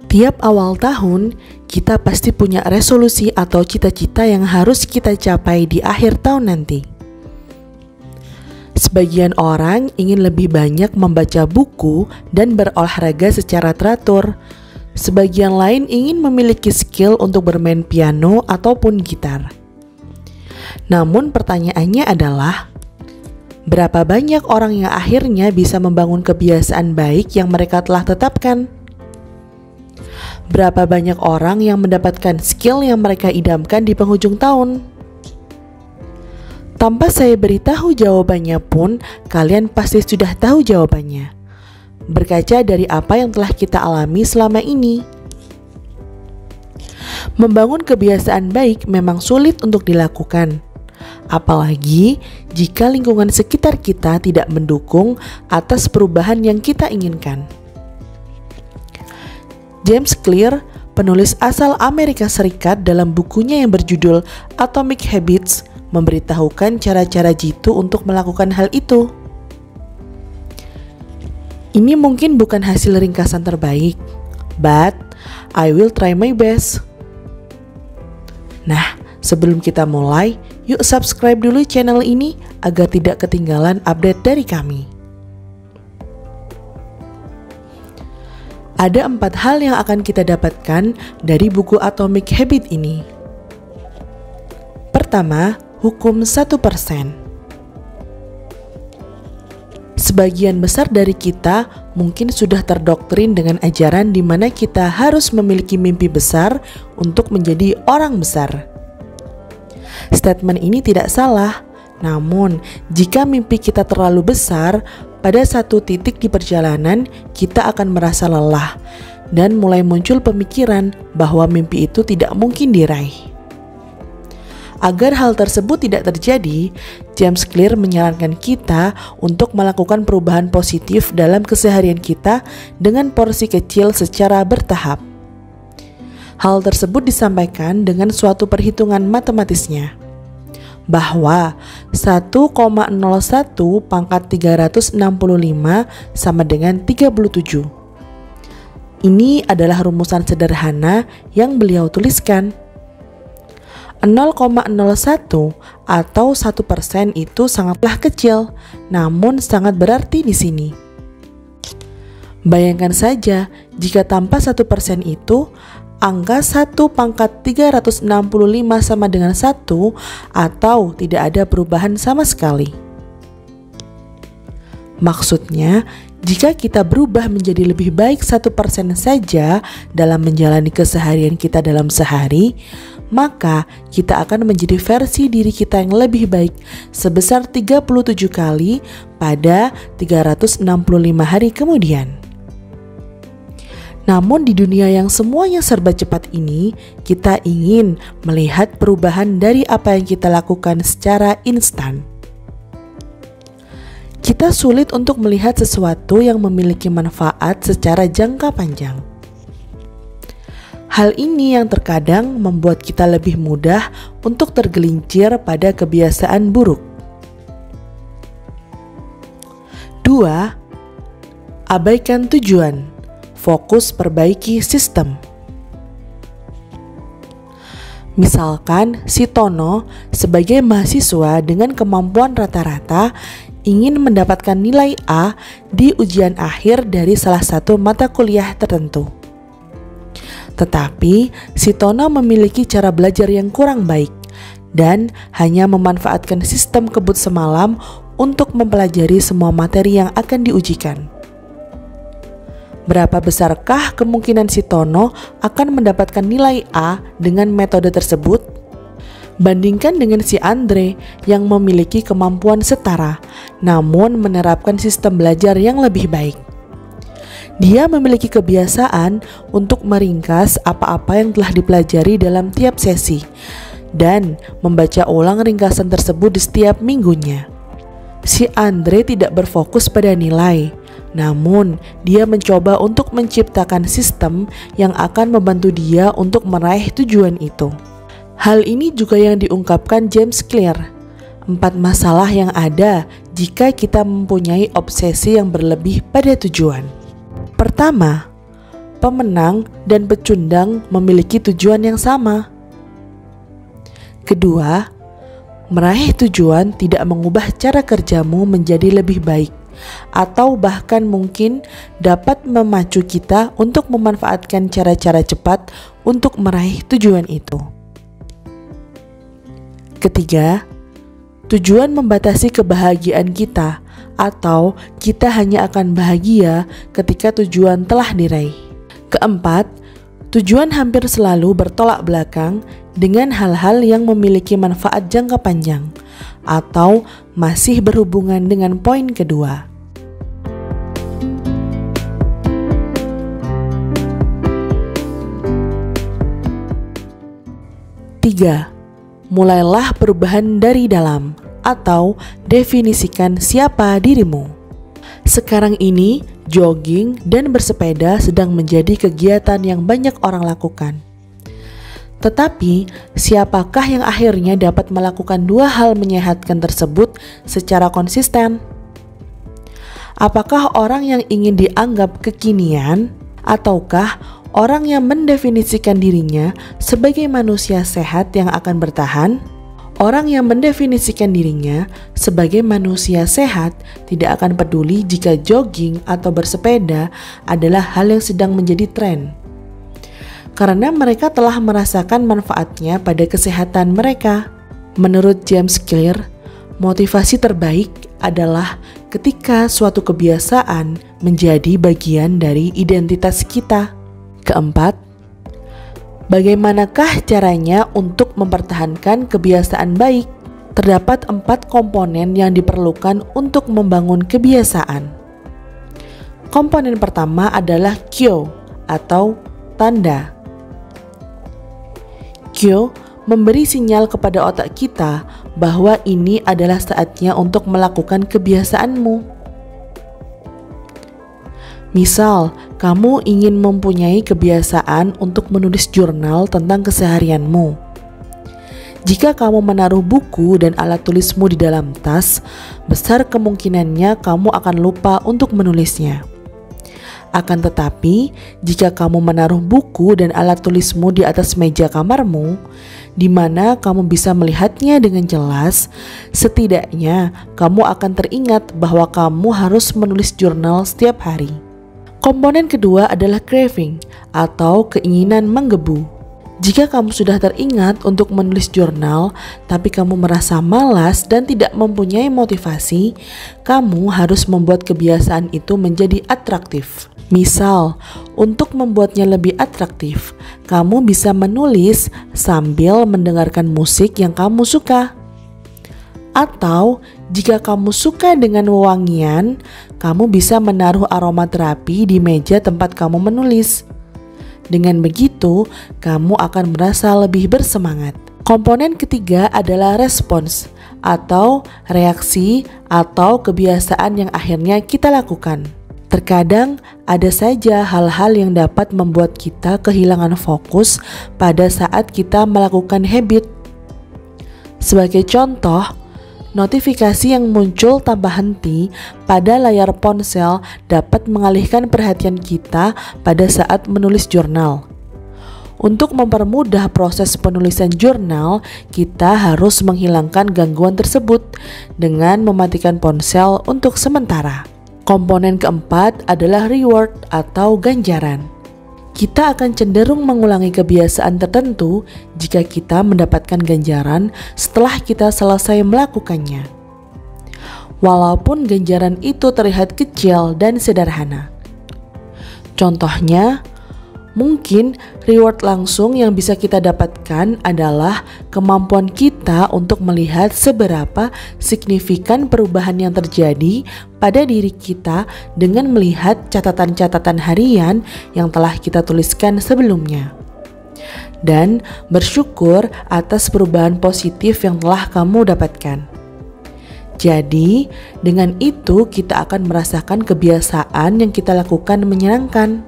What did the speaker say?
Tiap awal tahun, kita pasti punya resolusi atau cita-cita yang harus kita capai di akhir tahun nanti. Sebagian orang ingin lebih banyak membaca buku dan berolahraga secara teratur. Sebagian lain ingin memiliki skill untuk bermain piano ataupun gitar. Namun pertanyaannya adalah, berapa banyak orang yang akhirnya bisa membangun kebiasaan baik yang mereka telah tetapkan? Berapa banyak orang yang mendapatkan skill yang mereka idamkan di penghujung tahun? Tanpa saya beritahu jawabannya pun, kalian pasti sudah tahu jawabannya. Berkaca dari apa yang telah kita alami selama ini. Membangun kebiasaan baik memang sulit untuk dilakukan. Apalagi jika lingkungan sekitar kita tidak mendukung atas perubahan yang kita inginkan. James Clear, penulis asal Amerika Serikat, dalam bukunya yang berjudul Atomic Habits, memberitahukan cara-cara jitu untuk melakukan hal itu. Ini mungkin bukan hasil ringkasan terbaik, but I will try my best. Nah, sebelum kita mulai, yuk subscribe dulu channel ini agar tidak ketinggalan update dari kami. Ada 4 hal yang akan kita dapatkan dari buku Atomic Habit ini. Pertama, hukum 1%. Sebagian besar dari kita mungkin sudah terdoktrin dengan ajaran di mana kita harus memiliki mimpi besar untuk menjadi orang besar. Statement ini tidak salah, namun jika mimpi kita terlalu besar, pada satu titik di perjalanan kita akan merasa lelah dan mulai muncul pemikiran bahwa mimpi itu tidak mungkin diraih. Agar hal tersebut tidak terjadi, James Clear menyarankan kita untuk melakukan perubahan positif dalam keseharian kita dengan porsi kecil secara bertahap. Hal tersebut disampaikan dengan suatu perhitungan matematisnya, bahwa 1,01 pangkat 365 sama dengan 37. Ini adalah rumusan sederhana yang beliau tuliskan. 0,01 atau 1% itu sangatlah kecil, namun sangat berarti di sini. Bayangkan saja jika tanpa 1% itu, angka 1 pangkat 365 sama dengan 1 atau tidak ada perubahan sama sekali. Maksudnya, jika kita berubah menjadi lebih baik 1% saja dalam menjalani keseharian kita dalam sehari, maka kita akan menjadi versi diri kita yang lebih baik sebesar 37 kali pada 365 hari kemudian. Namun di dunia yang semuanya serba cepat ini, kita ingin melihat perubahan dari apa yang kita lakukan secara instan. Kita sulit untuk melihat sesuatu yang memiliki manfaat secara jangka panjang. Hal ini yang terkadang membuat kita lebih mudah untuk tergelincir pada kebiasaan buruk. 2. Abaikan tujuan. Fokus perbaiki sistem. Misalkan si Tono sebagai mahasiswa dengan kemampuan rata-rata ingin mendapatkan nilai A di ujian akhir dari salah satu mata kuliah tertentu. Tetapi si Tono memiliki cara belajar yang kurang baik dan hanya memanfaatkan sistem kebut semalam untuk mempelajari semua materi yang akan diujikan. Berapa besarkah kemungkinan si Tono akan mendapatkan nilai A dengan metode tersebut? Bandingkan dengan si Andre yang memiliki kemampuan setara, namun menerapkan sistem belajar yang lebih baik. Dia memiliki kebiasaan untuk meringkas apa-apa yang telah dipelajari dalam tiap sesi, dan membaca ulang ringkasan tersebut di setiap minggunya. Si Andre tidak berfokus pada nilai, namun dia mencoba untuk menciptakan sistem yang akan membantu dia untuk meraih tujuan itu. Hal ini juga yang diungkapkan James Clear. 4 masalah yang ada jika kita mempunyai obsesi yang berlebih pada tujuan. Pertama, pemenang, dan pecundang memiliki tujuan yang sama. Kedua, meraih tujuan tidak mengubah cara kerjamu menjadi lebih baik, atau bahkan mungkin dapat memacu kita untuk memanfaatkan cara-cara cepat untuk meraih tujuan itu. Ketiga, tujuan membatasi kebahagiaan kita, atau kita hanya akan bahagia ketika tujuan telah diraih. Keempat, tujuan hampir selalu bertolak belakang dengan hal-hal yang memiliki manfaat jangka panjang, atau masih berhubungan dengan poin kedua. Tiga, mulailah perubahan dari dalam, atau definisikan siapa dirimu. Sekarang ini, jogging dan bersepeda sedang menjadi kegiatan yang banyak orang lakukan. Tetapi, siapakah yang akhirnya dapat melakukan dua hal menyehatkan tersebut secara konsisten? Apakah orang yang ingin dianggap kekinian, ataukah orang yang mendefinisikan dirinya sebagai manusia sehat yang akan bertahan? Orang yang mendefinisikan dirinya sebagai manusia sehat tidak akan peduli jika jogging atau bersepeda adalah hal yang sedang menjadi tren, karena mereka telah merasakan manfaatnya pada kesehatan mereka. Menurut James Clear, motivasi terbaik adalah ketika suatu kebiasaan menjadi bagian dari identitas kita. Keempat, bagaimanakah caranya untuk mempertahankan kebiasaan baik? Terdapat 4 komponen yang diperlukan untuk membangun kebiasaan. Komponen pertama adalah cue atau tanda. Cue memberi sinyal kepada otak kita bahwa ini adalah saatnya untuk melakukan kebiasaanmu. Misal, kamu ingin mempunyai kebiasaan untuk menulis jurnal tentang keseharianmu. Jika kamu menaruh buku dan alat tulismu di dalam tas, besar kemungkinannya kamu akan lupa untuk menulisnya. Akan tetapi, jika kamu menaruh buku dan alat tulismu di atas meja kamarmu, di mana kamu bisa melihatnya dengan jelas, setidaknya kamu akan teringat bahwa kamu harus menulis jurnal setiap hari. Komponen kedua adalah craving atau keinginan menggebu. Jika kamu sudah teringat untuk menulis jurnal, tapi kamu merasa malas dan tidak mempunyai motivasi, kamu harus membuat kebiasaan itu menjadi atraktif. Misal, untuk membuatnya lebih atraktif, kamu bisa menulis sambil mendengarkan musik yang kamu suka. Atau, jika kamu suka dengan wewangian, kamu bisa menaruh aromaterapi di meja tempat kamu menulis. Dengan begitu, kamu akan merasa lebih bersemangat. Komponen ketiga adalah respons atau reaksi atau kebiasaan yang akhirnya kita lakukan. Terkadang ada saja hal-hal yang dapat membuat kita kehilangan fokus pada saat kita melakukan habit. Sebagai contoh, notifikasi yang muncul tanpa henti pada layar ponsel dapat mengalihkan perhatian kita pada saat menulis jurnal. Untuk mempermudah proses penulisan jurnal, kita harus menghilangkan gangguan tersebut dengan mematikan ponsel untuk sementara. Komponen keempat adalah reward atau ganjaran. Kita akan cenderung mengulangi kebiasaan tertentu jika kita mendapatkan ganjaran setelah kita selesai melakukannya. Walaupun ganjaran itu terlihat kecil dan sederhana. Contohnya, mungkin reward langsung yang bisa kita dapatkan adalah kemampuan kita untuk melihat seberapa signifikan perubahan yang terjadi pada diri kita dengan melihat catatan-catatan harian yang telah kita tuliskan sebelumnya. Dan bersyukur atas perubahan positif yang telah kamu dapatkan. Jadi, dengan itu kita akan merasakan kebiasaan yang kita lakukan menyenangkan.